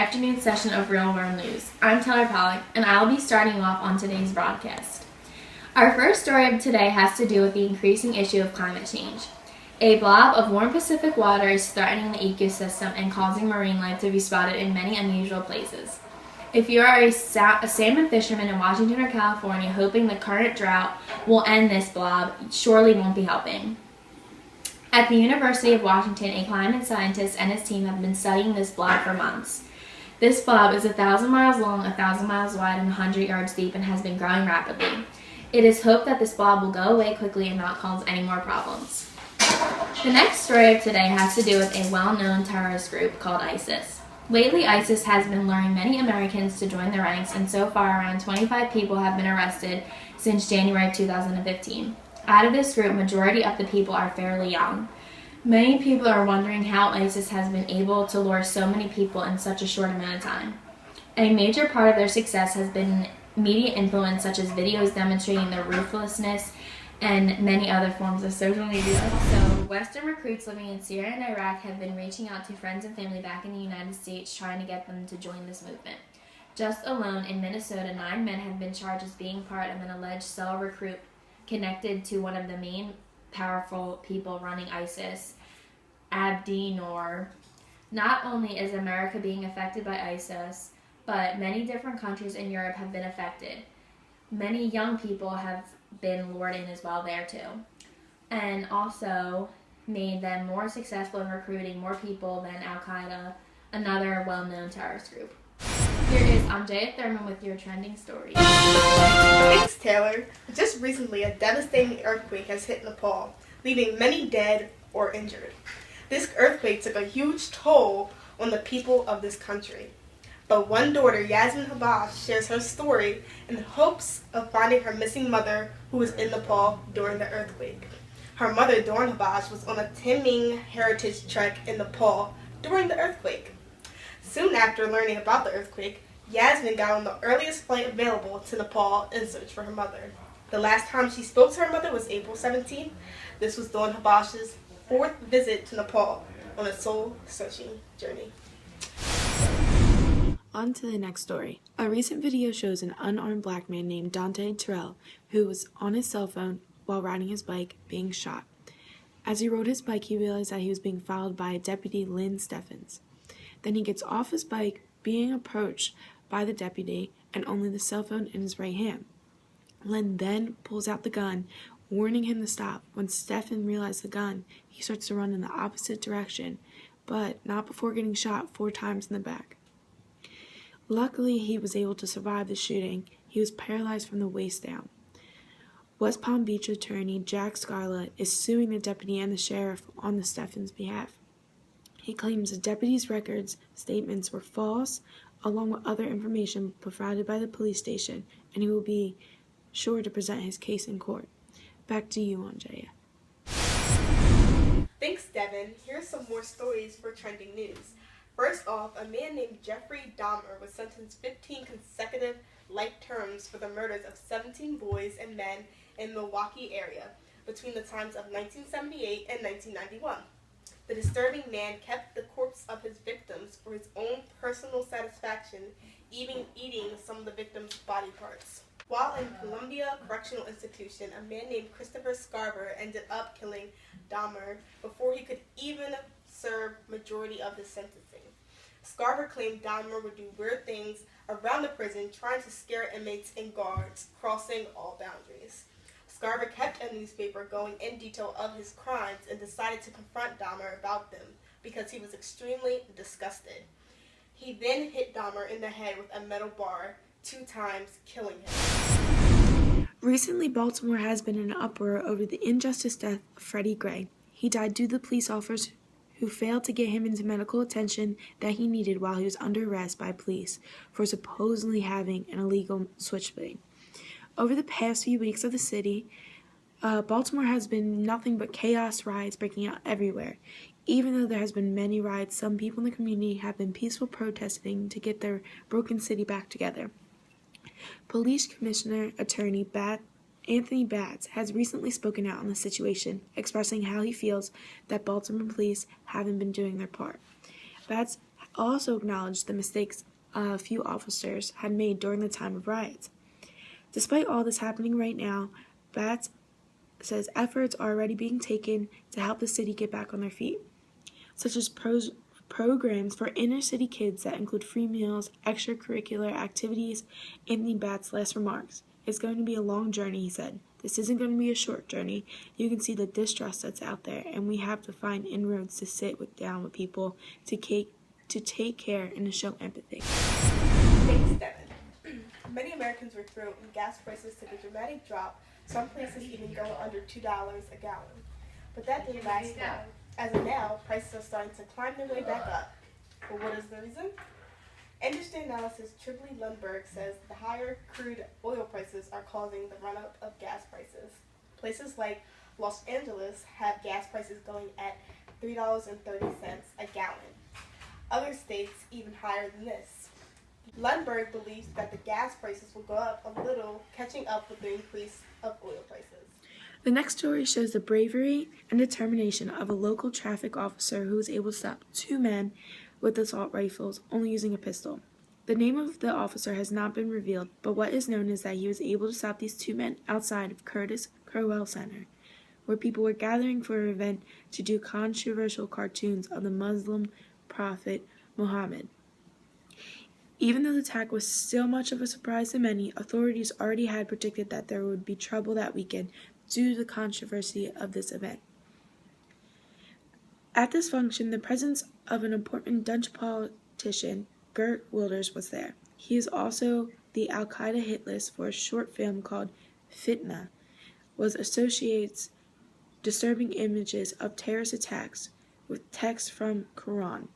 afternoon session of Real World News. I'm Taylor Pollock, and I'll be starting off on today's broadcast. Our first story of today has to do with the increasing issue of climate change. A blob of warm Pacific water is threatening the ecosystem and causing marine life to be spotted in many unusual places. If you are a salmon fisherman in Washington or California hoping the current drought will end this blob, surely won't be helping. At the University of Washington, a climate scientist and his team have been studying this blob for months. This blob is 1,000 miles long, 1,000 miles wide, and 100 yards deep and has been growing rapidly. It is hoped that this blob will go away quickly and not cause any more problems. The next story of today has to do with a well-known terrorist group called ISIS. Lately, ISIS has been luring many Americans to join their ranks, and so far around 25 people have been arrested since January 2015. Out of this group, majority of the people are fairly young. Many people are wondering how ISIS has been able to lure so many people in such a short amount of time. A major part of their success has been media influence, such as videos demonstrating their ruthlessness and many other forms of social media. So, Western recruits living in Syria and Iraq have been reaching out to friends and family back in the United States trying to get them to join this movement. Just alone in Minnesota, 9 men have been charged as being part of an alleged cell recruit connected to one of the main powerful people running ISIS, Abdi Noor. Not only is America being affected by ISIS, but many different countries in Europe have been affected. Many young people have been lured in as well there too, and also made them more successful in recruiting more people than Al-Qaeda, another well-known terrorist group. Here is Andrea Thurman with your trending story. Thanks, Taylor. Just recently, a devastating earthquake has hit Nepal, leaving many dead or injured. This earthquake took a huge toll on the people of this country. But one daughter, Yasmin Habas, shares her story in hopes of finding her missing mother who was in Nepal during the earthquake. Her mother, Dawn Habas, was on a Timing heritage trek in Nepal during the earthquake. Soon after learning about the earthquake, Yasmin got on the earliest flight available to Nepal in search for her mother. The last time she spoke to her mother was April 17th. This was Dawn Habas's 4th visit to Nepal on a soul-searching journey. On to the next story. A recent video shows an unarmed black man named Dante Terrell, who was on his cell phone while riding his bike, being shot. As he rode his bike, he realized that he was being followed by Deputy Lynn Steffens. Then he gets off his bike, being approached by the deputy, and only the cell phone in his right hand. Lynn then pulls out the gun, warning him to stop. When Steffens realizes the gun, he starts to run in the opposite direction, but not before getting shot 4 times in the back. Luckily, he was able to survive the shooting. He was paralyzed from the waist down. West Palm Beach attorney Jack Scarlett is suing the deputy and the sheriff on the Steffens' behalf. He claims the deputy's records statements were false, along with other information provided by the police station, and he will be sure to present his case in court. Back to you, Andrea. Thanks, Devin. Here's some more stories for trending news. First off, a man named Jeffrey Dahmer was sentenced 15 consecutive life terms for the murders of 17 boys and men in the Milwaukee area between the times of 1978 and 1991. The disturbing man kept the corpse of his victims for his own personal satisfaction, even eating some of the victims' body parts. While in Columbia Correctional Institution, a man named Christopher Scarver ended up killing Dahmer before he could even serve majority of his sentencing. Scarver claimed Dahmer would do weird things around the prison, trying to scare inmates and guards, crossing all boundaries. Scarver kept a newspaper going in detail of his crimes and decided to confront Dahmer about them because he was extremely disgusted. He then hit Dahmer in the head with a metal bar 2 times, killing him. Recently, Baltimore has been in an uproar over the injustice death of Freddie Gray. He died due to the police officers who failed to get him into medical attention that he needed while he was under arrest by police for supposedly having an illegal switchblade. Over the past few weeks of the city, Baltimore has been nothing but chaos, riots breaking out everywhere. Even though there has been many riots, some people in the community have been peaceful protesting to get their broken city back together. Police Commissioner Attorney Anthony Batts has recently spoken out on the situation, expressing how he feels that Baltimore police haven't been doing their part. Batts also acknowledged the mistakes a few officers had made during the time of riots. Despite all this happening right now, Batts says efforts are already being taken to help the city get back on their feet, such as programs for inner city kids that include free meals, extracurricular activities. Anthony Batts' last remarks: "It's going to be a long journey," he said. "This isn't going to be a short journey. You can see the distrust that's out there, and we have to find inroads to sit down with people to take care and to show empathy." Thanks, Devin. Many Americans were thrilled when gas prices took a dramatic drop, some places even going under $2 a gallon. But that didn't last long. As of now, prices are starting to climb their way back up. But what is the reason? Industry analysis Tripoli Lundberg says the higher crude oil prices are causing the run-up of gas prices. Places like Los Angeles have gas prices going at $3.30 a gallon. Other states even higher than this. Lundberg believes that the gas prices will go up a little, catching up with the increase of oil prices. The next story shows the bravery and determination of a local traffic officer who was able to stop two men with assault rifles, only using a pistol. The name of the officer has not been revealed, but what is known is that he was able to stop these two men outside of Curtis Crowell Center, where people were gathering for an event to do controversial cartoons of the Muslim prophet Muhammad. Even though the attack was still much of a surprise to many, authorities already had predicted that there would be trouble that weekend due to the controversy of this event. At this function, the presence of an important Dutch politician, Geert Wilders, was there. He is also the Al-Qaeda hit list for a short film called Fitna, was associates disturbing images of terrorist attacks with text from Quran.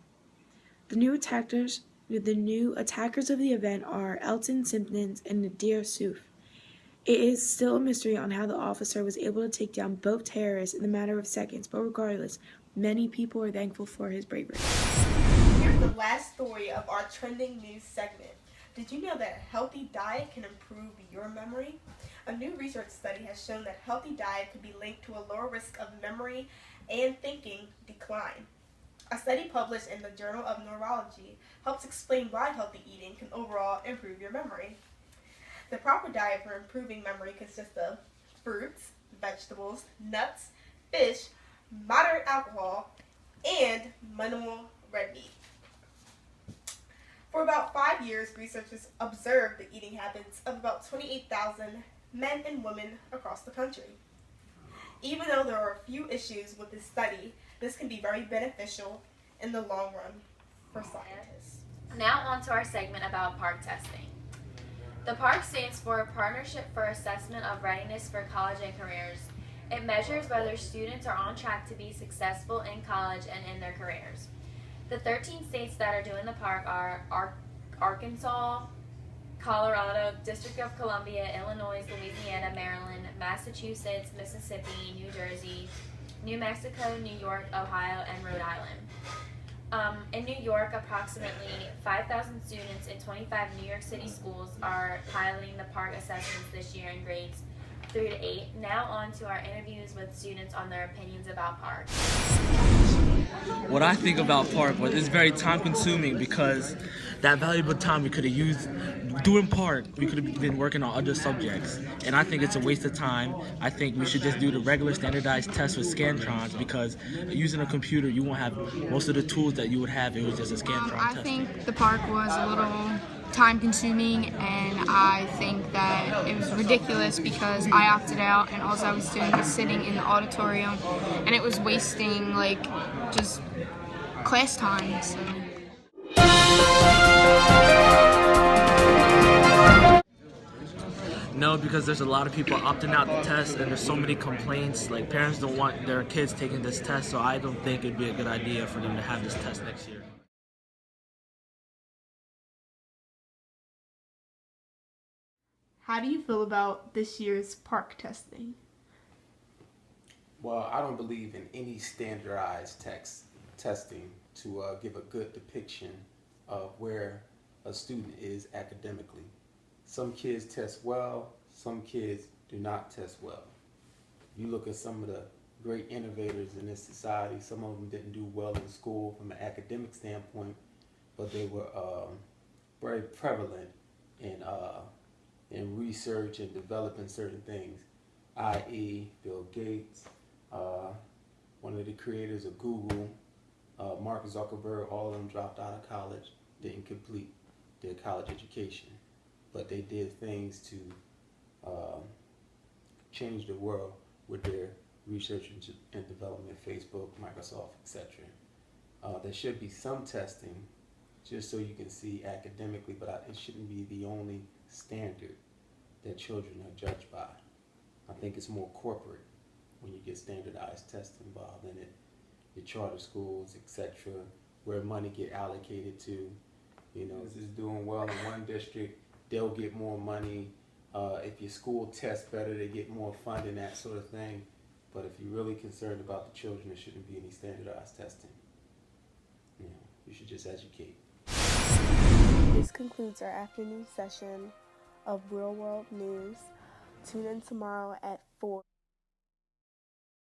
The new attackers of the event are Elton Simpkins and Nadir Souf. It is still a mystery on how the officer was able to take down both terrorists in a matter of seconds, but regardless, many people are thankful for his bravery. Here's the last story of our trending news segment. Did you know that a healthy diet can improve your memory? A new research study has shown that healthy diet could be linked to a lower risk of memory and thinking decline. A study published in the Journal of Neurology helps explain why healthy eating can overall improve your memory. The proper diet for improving memory consists of fruits, vegetables, nuts, fish, moderate alcohol, and minimal red meat. For about 5 years, researchers observed the eating habits of about 28,000 men and women across the country. Even though there are a few issues with this study, this can be very beneficial in the long run for scientists. Now on to our segment about PARCC testing. The PARCC stands for Partnership for Assessment of Readiness for College and Careers. It measures whether students are on track to be successful in college and in their careers. The 13 states that are doing the PARCC are Arkansas, Colorado, District of Columbia, Illinois, Louisiana, Maryland, Massachusetts, Mississippi, New Jersey, New Mexico, New York, Ohio, and Rhode Island. In New York, approximately 5,000 students in 25 New York City schools are piloting the PARCC assessments this year in grades 3 to 8. Now on to our interviews with students on their opinions about PARCC. What I think about PARCC was it's very time consuming because that valuable time we could have used doing PARCC, we could have been working on other subjects. And I think it's a waste of time. I think we should just do the regular standardized test with Scantrons because using a computer, you won't have most of the tools that you would have if it was just a Scantron test. I think the PARCC was a little time consuming, and I think that it was ridiculous because I opted out and all I was doing was sitting in the auditorium and it was wasting just class time. So. No, because there's a lot of people opting out the test and there's so many complaints. Like parents don't want their kids taking this test, so I don't think it'd be a good idea for them to have this test next year. How do you feel about this year's PARCC testing? Well, I don't believe in any standardized testing to give a good depiction of where a student is academically. Some kids test well, some kids do not test well. You look at some of the great innovators in this society, some of them didn't do well in school from an academic standpoint, but they were very prevalent in research and developing certain things, i.e. Bill Gates, one of the creators of Google, Mark Zuckerberg. All of them dropped out of college, didn't complete their college education, but they did things to change the world with their research and development, Facebook, Microsoft, etc. There should be some testing just so you can see academically, but it shouldn't be the only standard that children are judged by. I think it's more corporate when you get standardized tests involved in it. The charter schools, etc., where money get allocated to. You know, this is doing well in one district, they'll get more money. If your school tests better, they get more funding, that sort of thing. But if you're really concerned about the children, there shouldn't be any standardized testing. You know, you should just educate. This concludes our afternoon session of Real World News. Tune in tomorrow at 4.